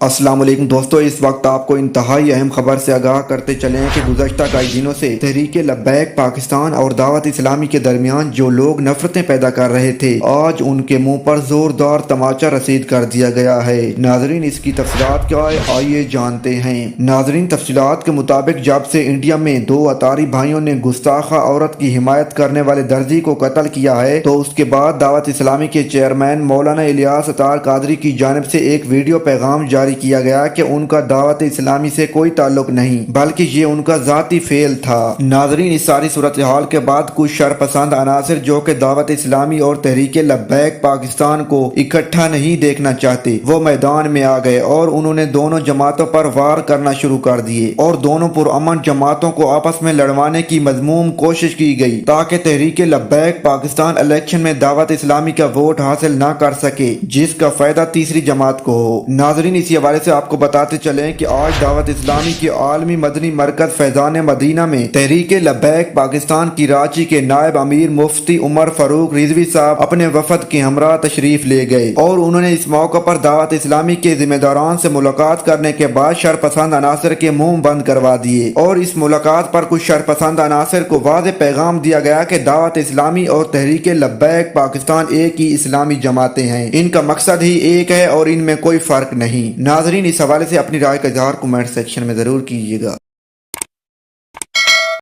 السلام علیکم دوستو، اس وقت آپ کو انتہائی اہم خبر سے آگاہ کرتے چلیں کہ گزشتہ کئی دنوں سے تحریک لبیک پاکستان اور دعوت اسلامی کے درمیان جو لوگ نفرتیں پیدا کر رہے تھے، آج ان کے منہ پر زوردار تماچا رسید کر دیا گیا ہے۔ ناظرین، اس کی تفصیلات کیا ہے، آئیے جانتے ہیں۔ ناظرین، تفصیلات کے مطابق جب سے انڈیا میں دو اتاری بھائیوں نے گستاخ عورت کی حمایت کرنے والے درزی کو قتل کیا ہے، تو اس کے بعد دعوت اسلامی کے چیئرمین مولانا الیاس اطہر قادری کی جانب سے ایک ویڈیو پیغام جاری کیا گیا کہ ان کا دعوت اسلامی سے کوئی تعلق نہیں، بلکہ یہ ان کا ذاتی فعل تھا۔ ناظرین، اس ساری صورتحال کے بعد کچھ شرپسند عناصر جو کہ دعوت اسلامی اور تحریک لبیک پاکستان کو اکٹھا نہیں دیکھنا چاہتے، وہ میدان میں آ گئے اور انہوں نے دونوں جماعتوں پر وار کرنا شروع کر دیے اور دونوں پرامن جماعتوں کو آپس میں لڑوانے کی مذموم کوشش کی گئی تاکہ تحریک لبیک پاکستان الیکشن میں دعوت اسلامی کا ووٹ حاصل نہ کر سکے، جس کا فائدہ تیسری جماعت کو ہو۔ ناظرین، اسی حوالے سے آپ کو بتاتے چلیں کہ آج دعوت اسلامی کے عالمی مدنی مرکز فیضان مدینہ میں تحریک لبیک پاکستان کی کراچی کے نائب امیر مفتی عمر فاروق رضوی صاحب اپنے وفد کے ہمراہ تشریف لے گئے اور انہوں نے اس موقع پر دعوت اسلامی کے ذمہ داران سے ملاقات کرنے کے بعد شرپسند عناصر کے منہ بند کروا دیے، اور اس ملاقات پر کچھ شرپسند عناصر کو واضح پیغام دیا گیا کہ دعوت اسلامی اور تحریک لبیک پاکستان ایک ہی اسلامی جماعتیں ہیں، ان کا مقصد ہی ایک ہے اور ان میں کوئی فرق نہیں۔ ناظرین، اس حوالے سے اپنی رائے کا اظہار کمنٹ سیکشن میں ضرور کیجیے گا۔